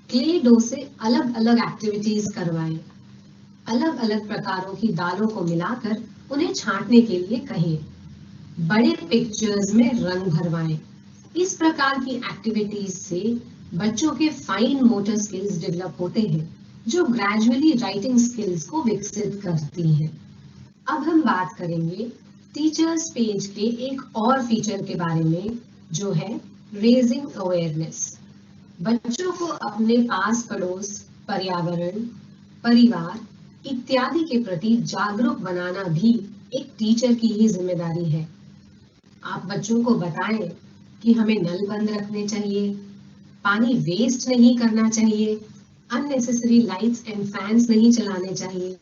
क्ले डो से अलग अलग एक्टिविटीज करवाएं। अलग अलग प्रकारों की दालों को मिलाकर उन्हें छांटने के लिए कहें। बड़े पिक्चर्स में रंग भरवाएं। इस प्रकार की एक्टिविटीज से बच्चों के फाइन मोटर स्किल्स डेवलप होते हैं जो ग्रेजुअली राइटिंग स्किल्स को विकसित करती हैं। अब हम बात करेंगे टीचर्स पेज के एक और फीचर के बारे में जो है रेजिंग अवेयरनेस। बच्चों को अपने पास पड़ोस, पर्यावरण, परिवार इत्यादि के प्रति जागरूक बनाना भी एक टीचर की ही जिम्मेदारी है। आप बच्चों को बताएं कि हमें नल बंद रखने चाहिए, पानी वेस्ट नहीं करना चाहिए, अननेसेसरी लाइट्स एंड फैंस नहीं चलाने चाहिए।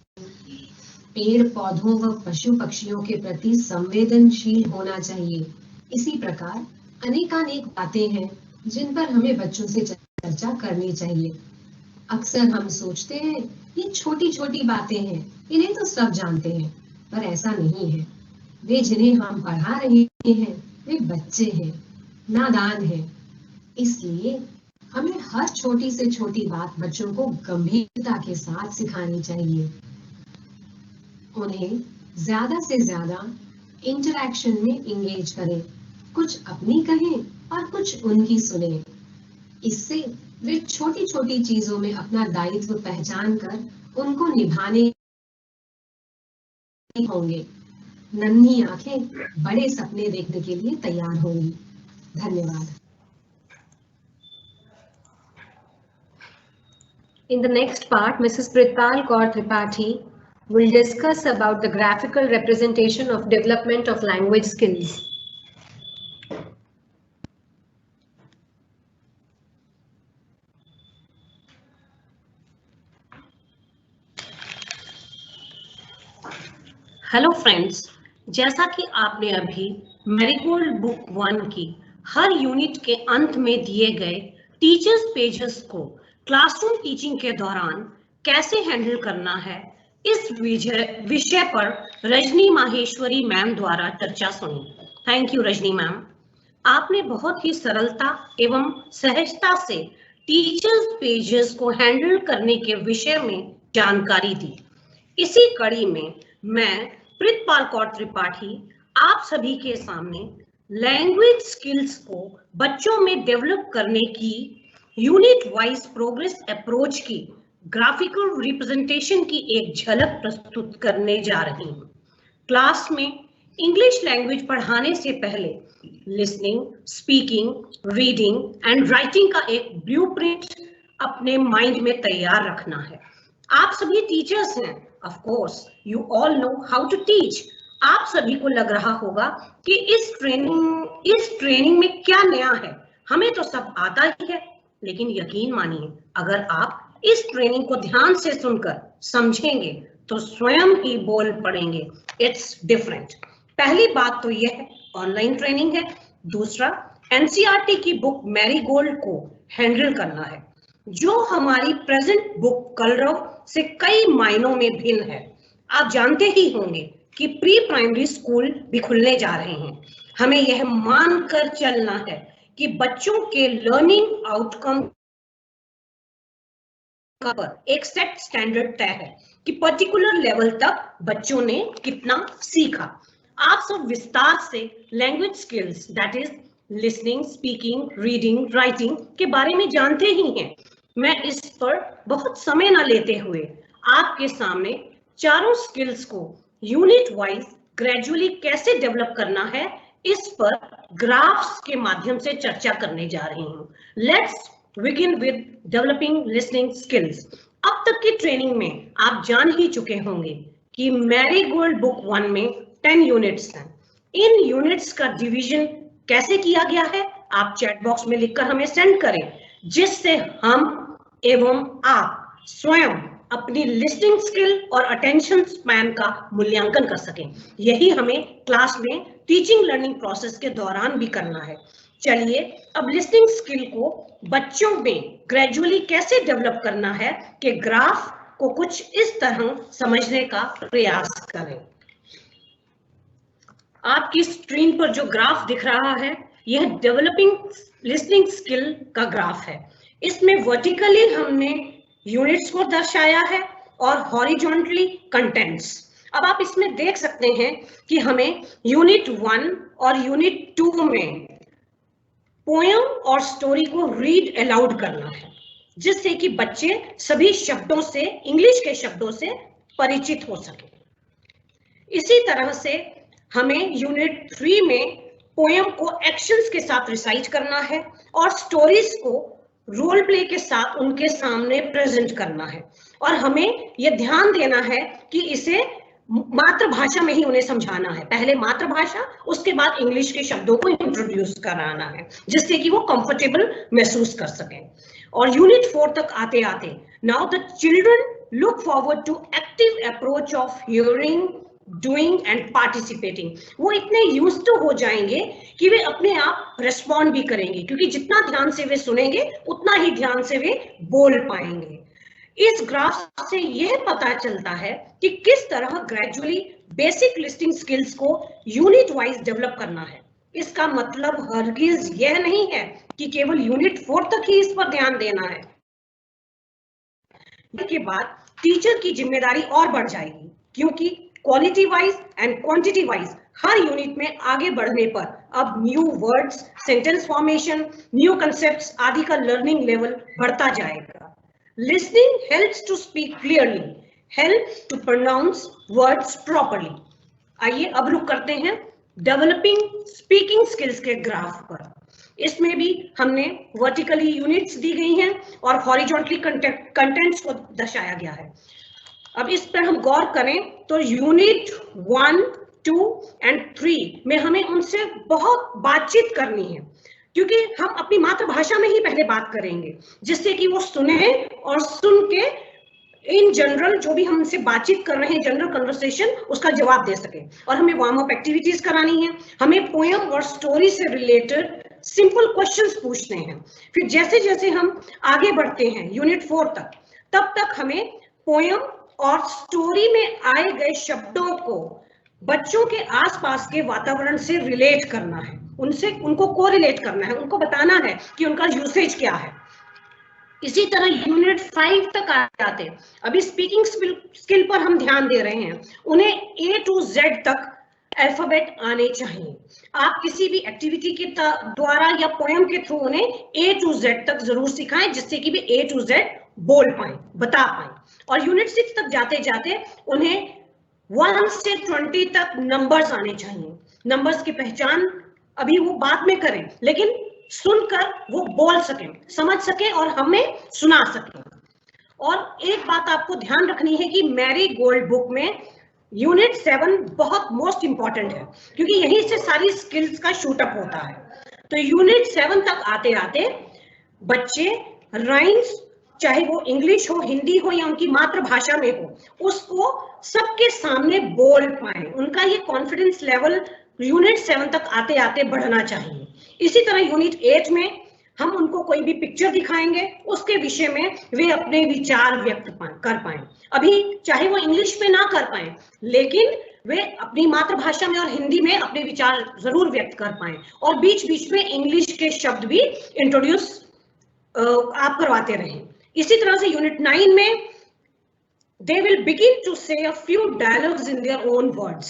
पेड़ पौधों व पशु पक्षियों के प्रति संवेदनशील होना चाहिए। इसी प्रकार अनेकानेक बातें हैं जिन पर हमें बच्चों से चर्चा करनी चाहिए। अक्सर हम सोचते हैं ये छोटी छोटी बातें हैं, इन्हें तो सब जानते हैं, पर ऐसा नहीं है। वे जिन्हें हम पढ़ा रहे हैं वे बच्चे हैं, नादान हैं। इसलिए हमें हर छोटी से छोटी बात बच्चों को गंभीरता के साथ सिखानी चाहिए। उन्हें ज्यादा से ज्यादा इंटरैक्शन में एंगेज करें, कुछ अपनी कहें और कुछ उनकी सुने। इससे वे छोटी छोटी चीजों में अपना दायित्व पहचान कर उनको निभाने होंगे। नन्ही आंखें बड़े सपने देखने के लिए तैयार होंगी। धन्यवाद। In the next part, Mrs. Pritpal Kaur Tripathi will discuss about the graphical representation of development of language skills. Hello friends, जैसा कि आपने अभी मैरीगोल्ड बुक 1 की हर यूनिट के अंत में दिए गए टीचर्स पेजेस को क्लासरूम टीचिंग के दौरान कैसे हैंडल करना है, इस विषय पर रजनी माहेश्वरी मैम द्वारा चर्चा सुनी। थैंक यू रजनी मैम, आपने बहुत ही सरलता एवं सहजता से टीचर्स पेजेस को हैंडल करने के विषय में जानकारी दी। इसी कड़ी में मैं प्रितपाल कौर त्रिपाठी आप सभी के सामने लैंग्वेज स्किल्स को बच्चों में डेवलप करने की यूनिट वाइज प्रोग्रेस अप्रोच की ग्राफिकल रिप्रेजेंटेशन की एक झलक प्रस्तुत करने जा रही हूँ। क्लास में इंग्लिश लैंग्वेज पढ़ाने से पहले listening, speaking, reading and writing का एक ब्लूप्रिंट अपने माइंड में तैयार रखना है। आप सभी टीचर्स हैं, of course you all know how to teach. आप सभी को लग रहा होगा कि इस ट्रेनिंग में क्या नया है, हमें तो सब आता ही है। लेकिन यकीन मानिए, अगर आप इस ट्रेनिंग को ध्यान से सुनकर समझेंगे तो स्वयं ही बोल पड़ेंगे, इट्स डिफरेंट। पहली बात तो यह ऑनलाइन ट्रेनिंग है। दूसरा, एनसीईआरटी की बुक मैरीगोल्ड को हैंडल करना है, जो हमारी प्रेजेंट बुक कलरव से कई मायनों में भिन्न है। आप जानते ही होंगे कि प्री प्राइमरी स्कूल भी खुलने जा रहे हैं। हमें यह मानकर चलना है कि बच्चों के लर्निंग आउटकम पर एक सेट स्टैंडर्ड तय है कि पर्टिकुलर लेवल तक बच्चों ने कितना सीखा। आप सब विस्तार से language skills that is listening, speaking, reading, writing के बारे में जानते ही हैं। मैं इस पर बहुत समय न लेते हुए आपके सामने चारों स्किल्स को यूनिट वाइज ग्रेजुअली कैसे डेवलप करना है, इस पर ग्राफ्स के माध्यम से चर्चा करने जा रही हूँ। Let's begin with developing listening skills. अब तक की ट्रेनिंग में आप जान ही चुके होंगे कि मैरीगोल्ड बुक 1 में 10 यूनिट्स हैं। इन यूनिट्स का डिवीजन कैसे किया गया है, आप चैट बॉक्स में लिखकर हमें सेंड करें, जिससे हम एवं आप स्वयं अपनी लिसनिंग स्किल और अटेंशन स्पैन का मूल्यांकन कर सकें। यही हमें क्लास में टीचिंग लर्निंग प्रोसेस के दौरान भी करना है। चलिए अब लिसनिंग स्किल को बच्चों में ग्रेजुअली कैसे डेवलप करना है कि ग्राफ को कुछ इस तरह समझने का प्रयास करें। आपकी स्क्रीन पर जो ग्राफ दिख रहा है, यह डेवलपिंग लिसनिंग स्किल का ग्राफ है। इसमें वर्टिकली हमने यूनिट्स को दर्शाया है और हॉरिजॉन्टली कंटेंट्स। अब आप इसमें देख सकते हैं कि हमें यूनिट 1 और यूनिट 2 में पोएम और स्टोरी को रीड अलाउड करना है, जिससे कि बच्चे सभी शब्दों से, इंग्लिश के शब्दों से परिचित हो सके। इसी तरह से हमें यूनिट 3 में पोएम को एक्शंस के साथ रिसाइट करना है और स्टोरीज को रोल प्ले के साथ उनके सामने प्रेजेंट करना है। और हमें यह ध्यान देना है कि इसे मातृभाषा में ही उन्हें समझाना है। पहले मातृभाषा, उसके बाद इंग्लिश के शब्दों को इंट्रोड्यूस कराना है, जिससे कि वो कंफर्टेबल महसूस कर सकें। और यूनिट 4 तक आते आते now the children look forward to active approach of hearing, doing and participating. वो इतने यूज्ड टू हो जाएंगे कि वे अपने आप रिस्पॉन्ड भी करेंगे, क्योंकि जितना ध्यान से वे सुनेंगे उतना ही ध्यान से वे बोल पाएंगे। इस ग्राफ से यह पता चलता है कि किस तरह ग्रेजुअली बेसिक लिस्टिंग स्किल्स को यूनिट वाइज डेवलप करना है। इसका मतलब हरगिज यह नहीं है कि केवल यूनिट 4 तक ही इस पर ध्यान देना है। इसके बाद टीचर की जिम्मेदारी और बढ़ जाएगी, क्योंकि quality wise and quantity wise her unit में आगे बढ़ने पर अब new words, sentence formation, new concepts आदि का लर्निंग लेवल बढ़ता जाएगा। Listening helps to speak clearly, helps to pronounce words properly. आइए अब रुक करते हैं डेवलपिंग स्पीकिंग स्किल्स के ग्राफ पर। इसमें भी हमने वर्टिकली यूनिट्स दी गई हैं और हॉरिजॉन्टली कंटेंट्स को दर्शाया गया है। अब इस पर हम गौर करें तो यूनिट 1, 2 एंड 3 में हमें उनसे बहुत बातचीत करनी है, क्योंकि हम अपनी मातृभाषा में ही पहले बात करेंगे, जिससे कि वो सुने और सुन के इन जनरल जो भी हम उनसे बातचीत कर रहे हैं, जनरल कन्वर्सेशन, उसका जवाब दे सके। और हमें वार्म अप एक्टिविटीज करानी है, हमें पोएम और स्टोरी से रिलेटेड सिंपल क्वेश्चंस पूछने हैं। फिर जैसे जैसे हम आगे बढ़ते हैं यूनिट 4 तक, तब तक हमें पोएम और स्टोरी में आए गए शब्दों को बच्चों के आसपास के वातावरण से रिलेट करना है, उनको कोरिलेट करना है, उनको बताना है कि उनका यूसेज क्या है। इसी तरह यूनिट 5 तक आ जाते, अभी स्पीकिंग स्किल पर हम ध्यान दे रहे हैं, उन्हें A to Z तक अल्फाबेट आने चाहिए। आप किसी भी एक्टिविटी के द्वारा या पोएम के थ्रू उन्हें A to Z तक जरूर सिखाएं, जिससे कि वे A to Z बोल पाएं, बता पाएं। और यूनिट 6 तक जाते जाते उन्हें 1 से 20 तक नंबर्स आने चाहिए। नंबर्स की पहचान अभी वो बाद में करें, लेकिन सुनकर वो बोल सकें, समझ सकें और हमें सुना सकें। और एक बात आपको ध्यान रखनी है कि मैरी गोल्ड बुक में यूनिट 7 बहुत मोस्ट इंपॉर्टेंट है, क्योंकि यहीं से सारी स्किल्स का शूटअप होता है। तो यूनिट 7 तक आते आते बच्चे राइम्स, चाहे वो इंग्लिश हो, हिंदी हो या उनकी मातृभाषा में हो, उसको सबके सामने बोल पाए। उनका ये कॉन्फिडेंस लेवल यूनिट 7 तक आते आते बढ़ना चाहिए। इसी तरह यूनिट 8 में हम उनको कोई भी पिक्चर दिखाएंगे, उसके विषय में वे अपने विचार व्यक्त कर पाएं। अभी चाहे वो इंग्लिश में ना कर पाएं, लेकिन वे अपनी मातृभाषा में और हिंदी में अपने विचार जरूर व्यक्त कर पाएं। और बीच बीच में इंग्लिश के शब्द भी इंट्रोड्यूस आप करवाते रहें। इसी तरह से यूनिट 9 में they will begin to say a few dialogues in their own words.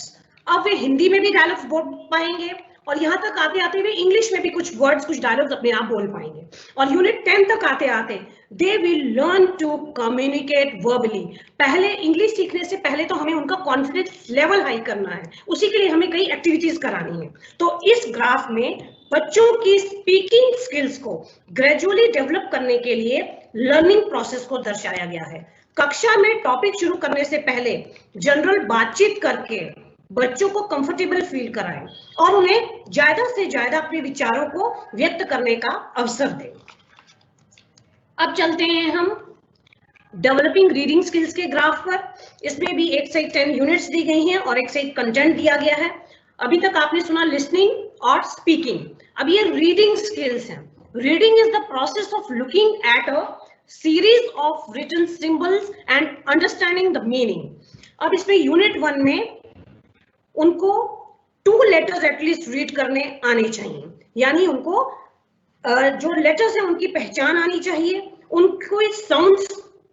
अब वे हिंदी में भी डायलॉग्स बोल पाएंगे और यहाँ तक आते आते वे इंग्लिश में भी कुछ वर्ड्स, कुछ डायलॉग्स अपने आप बोल पाएंगे। और यूनिट 10 तक आते आते they will learn to communicate verbally. पहले इंग्लिश सीखने से पहले तो हमें उनका कॉन्फिडेंस लेवल हाई करना है, उसी के लिए हमें कई एक्टिविटीज करानी है। तो इस ग्राफ में बच्चों की स्पीकिंग स्किल्स को ग्रेजुअली डेवलप करने के लिए लर्निंग प्रोसेस को दर्शाया गया है। कक्षा में टॉपिक शुरू करने से पहले जनरल बातचीत करके बच्चों को कंफर्टेबल फील कराएं और उन्हें ज्यादा से ज्यादा अपने विचारों को व्यक्त करने का अवसर दें। अब चलते हैं हम डेवलपिंग रीडिंग स्किल्स के ग्राफ पर। इसमें भी 1 से 10 यूनिट्स दी गई हैं और 1 से 1 कंटेंट दिया गया है। अभी तक आपने सुना लिसनिंग और स्पीकिंग, अब ये रीडिंग स्किल्स हैं। Reading is the process of looking at a series of written symbols and understanding the meaning. अब इसमें यूनिट 1 में उनको 2 letters at least read करने आने चाहिए, यानी उनको जो लेटर्स हैं उनकी पहचान आनी चाहिए, उनको इस साउंड्स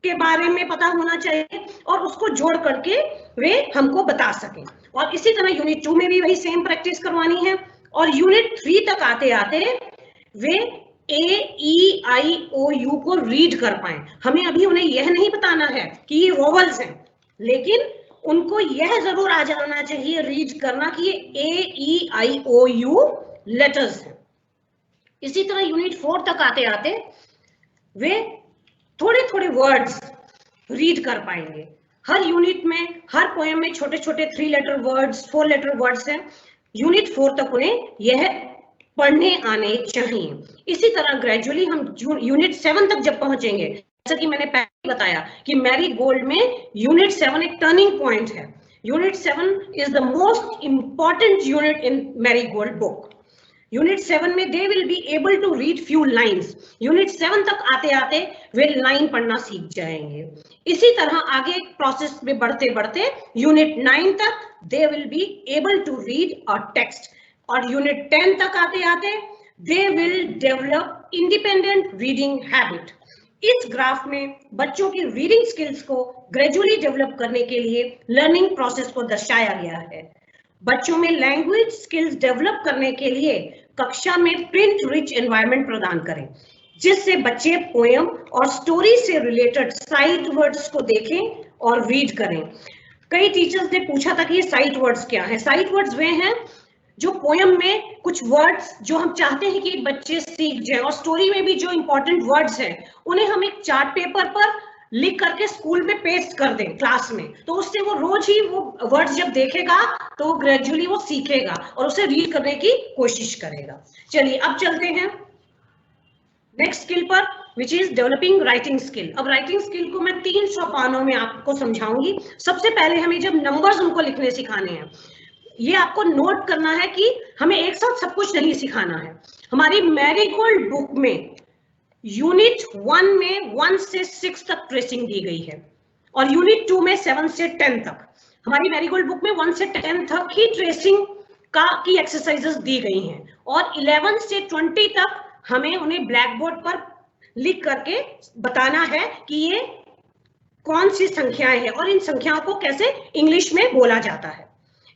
के बारे में पता होना चाहिए और उसको जोड़ करके वे हमको बता सकें। और इसी तरह यूनिट 2 में भी वही सेम प्रैक्टिस करवानी है। और यूनिट 3 तक आते आते वे A-E-I-O-U को रीड कर पाएं। हमें अभी उन्हें यह नहीं बताना है कि ये वोवल्स हैं, लेकिन उनको यह जरूर आ जाना चाहिए रीड करना कि ये A-E-I-O-U लेटर्स हैं। इसी तरह यूनिट 4 तक आते आते वे थोड़े थोड़े वर्ड्स रीड कर पाएंगे। हर यूनिट में, हर पोएम में छोटे छोटे 3 लेटर वर्ड्स, 4 लेटर वर्ड्स हैं। यूनिट 4 तक उन्हें यह पढ़ने आने चाहिए। इसी तरह ग्रेजुअली हम यूनिट 7 तक जब पहुंचेंगे, जैसा कि मैंने पहले बताया कि मैरीगोल्ड में यूनिट 7 एक टर्निंग पॉइंट है. Unit 7 is the most important unit in Marigold book. Unit 7 में they will be able to read few lines. Unit 7 तक आते आते वे लाइन पढ़ना सीख जाएंगे. इसी तरह आगे प्रोसेस में बढ़ते बढ़ते यूनिट 9 तक they will be able to read a text. और यूनिट 10 तक आते आते they will develop independent reading habit. इस ग्राफ में बच्चों की रीडिंग स्किल्स को ग्रेजुअली डेवलप करने के लिए लर्निंग प्रोसेस को दर्शाया गया है. बच्चों में लैंग्वेज स्किल्स डेवलप करने के लिए कक्षा में प्रिंट रिच एनवायरनमेंट प्रदान करें, जिससे बच्चे पोएम और स्टोरी से रिलेटेड साइट वर्ड्स को देखें और रीड करें. कई टीचर्स ने पूछा था कि ये साइट वर्ड्स क्या है. साइट वर्ड्स वे हैं जो पोएम में कुछ वर्ड्स जो हम चाहते हैं कि बच्चे सीख जाए, और स्टोरी में भी जो इंपॉर्टेंट वर्ड्स हैं उन्हें हम एक चार्ट पेपर पर लिख करके स्कूल में पेस्ट कर दें क्लास में, तो उससे वो रोज ही वो वर्ड्स जब देखेगा तो ग्रेजुअली वो सीखेगा और उसे रीड करने की कोशिश करेगा. चलिए अब चलते हैं नेक्स्ट स्किल पर, which is developing writing skill. अब राइटिंग स्किल को मैं 3 सोपानों में आपको समझाऊंगी. सबसे पहले हमें जब नंबर्स उनको लिखने सिखाने हैं, ये आपको नोट करना है कि हमें एक साथ सब कुछ नहीं सिखाना है. हमारी मैरीगोल्ड बुक में यूनिट 1 में 1 से 6 तक ट्रेसिंग दी गई है और यूनिट 2 में 7 से 10 तक. हमारी मैरीगोल्ड बुक में 1 से 10 तक ही ट्रेसिंग की एक्सरसाइजेस दी गई हैं और 11 से 20 तक हमें उन्हें ब्लैक बोर्ड पर लिख करके बताना है कि ये कौन सी संख्याएं हैं और इन संख्याओं को कैसे इंग्लिश में बोला जाता है.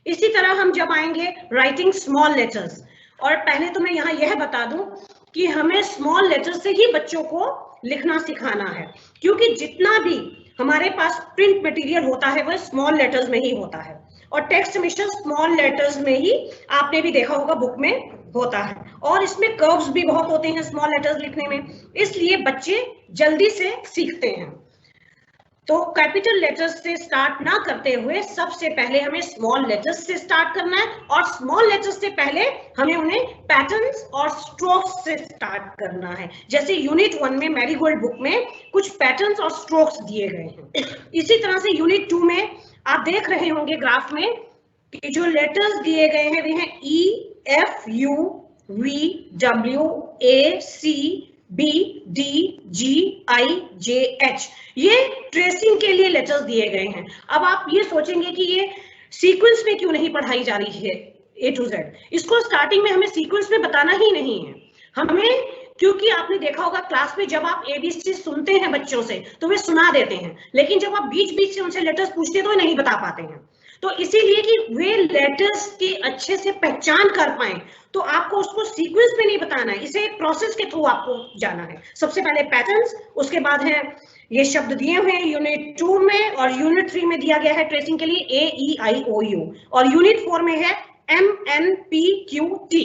इसी तरह हम जब आएंगे राइटिंग स्मॉल लेटर्स, और पहले तो मैं यहाँ यह बता दूं कि हमें स्मॉल लेटर्स से ही बच्चों को लिखना सिखाना है, क्योंकि जितना भी हमारे पास प्रिंट मटेरियल होता है वह स्मॉल लेटर्स में ही होता है और टेक्स्ट हमेशा स्मॉल लेटर्स में ही आपने भी देखा होगा बुक में होता है, और इसमें कर्व्स भी बहुत होते हैं स्मॉल लेटर्स लिखने में, इसलिए बच्चे जल्दी से सीखते हैं. तो कैपिटल लेटर्स से स्टार्ट ना करते हुए सबसे पहले हमें स्मॉल लेटर्स से स्टार्ट करना है, और स्मॉल लेटर्स से पहले हमें उन्हें पैटर्न्स और स्ट्रोक्स से स्टार्ट करना है. जैसे यूनिट 1 में मैरीगोल्ड बुक में कुछ पैटर्न्स और स्ट्रोक्स दिए गए हैं. इसी तरह से यूनिट 2 में आप देख रहे होंगे ग्राफ में कि जो लेटर्स दिए गए हैं वे हैं E, F, U, V, W, A, C, B, D, G, I, J, H. ये ट्रेसिंग के लिए लेटर्स दिए गए हैं. अब आप ये सोचेंगे कि ये सीक्वेंस में क्यों नहीं पढ़ाई जा रही है A to Z. इसको स्टार्टिंग में हमें सीक्वेंस में बताना ही नहीं है हमें, क्योंकि आपने देखा होगा क्लास में जब आप ABC सुनते हैं बच्चों से तो वे सुना देते हैं, लेकिन जब आप बीच बीच से उनसे लेटर्स पूछते हैं तो नहीं बता पाते हैं. तो इसीलिए कि वे लेटर्स की अच्छे से पहचान कर पाएं तो आपको उसको सीक्वेंस में नहीं बताना है, इसे एक प्रोसेस के थ्रू आपको जाना है. सबसे पहले पैटर्न्स, उसके बाद है ये शब्द दिए हुए हैं यूनिट 2 में, और यूनिट 3 में दिया गया है ट्रेसिंग के लिए A, E, I, O, U, और यूनिट 4 में है M, N, P, Q, T.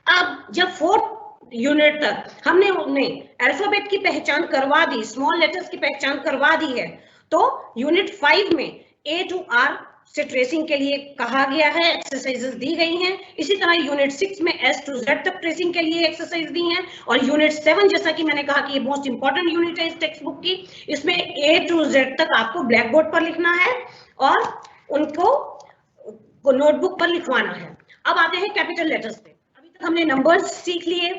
अब जब 4th यूनिट तक हमने उन्हें अल्फाबेट की पहचान करवा दी, स्मॉल लेटर्स की पहचान करवा दी है, तो यूनिट 5 में A to R से ट्रेसिंग के लिए कहा गया है, एक्सरसाइजेस दी गई हैं. इसी तरह यूनिट 6 में S to Z तक ट्रेसिंग के लिए एक्सरसाइज दी हैं, और यूनिट 7 जैसा कि मैंने कहा कि ये मोस्ट इंपॉर्टेंट यूनिट है इस टेक्स्ट बुक की, इसमें A to Z तक आपको ब्लैक बोर्ड पर लिखना है और उनको नोटबुक पर लिखवाना है. अब आते हैं कैपिटल लेटर्स पे. अभी तक हमने नंबर्स सीख लिए,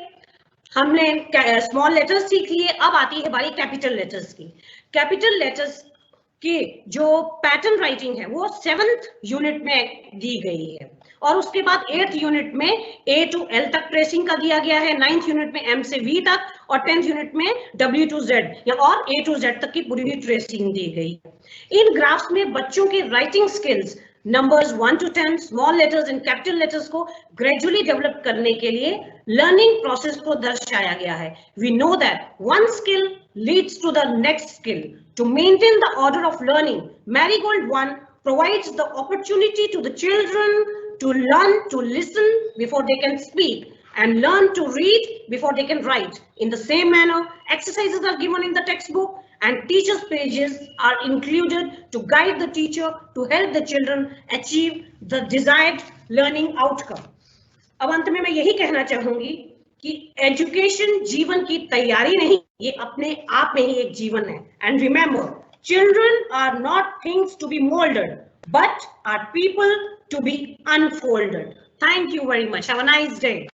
हमने स्मॉल लेटर्स सीख लिए, अब आती है बारी कैपिटल लेटर्स की. कैपिटल लेटर्स कि जो पैटर्न राइटिंग है वो 7th यूनिट में दी गई है, और उसके बाद 8th यूनिट में A to L तक ट्रेसिंग का दिया गया है, 9th यूनिट में M से V तक, और 10th यूनिट में W to Z या और A to Z तक की पूरी ट्रेसिंग दी गई है. इन ग्राफ्स में बच्चों के writing skills numbers 1 to 10, small letters and capital letters को ग्रेजुअली डेवलप करने के लिए लर्निंग प्रोसेस को दर्शाया गया है. We know that one skill leads to the next skill. To maintain the order of learning, Marigold 1 provides the opportunity to the children to learn to listen before they can speak and learn to read before they can write. In the same manner, exercises are given in the textbook and teachers' pages are included to guide the teacher to help the children achieve the desired learning outcome. अब अंत में मैं यही कहना चाहूंगी कि education जीवन की तैयारी नहीं, ये अपने आप में ही एक जीवन है। And remember, children are not things to be moulded but are people to be unfolded. Thank you very much. Have a nice day.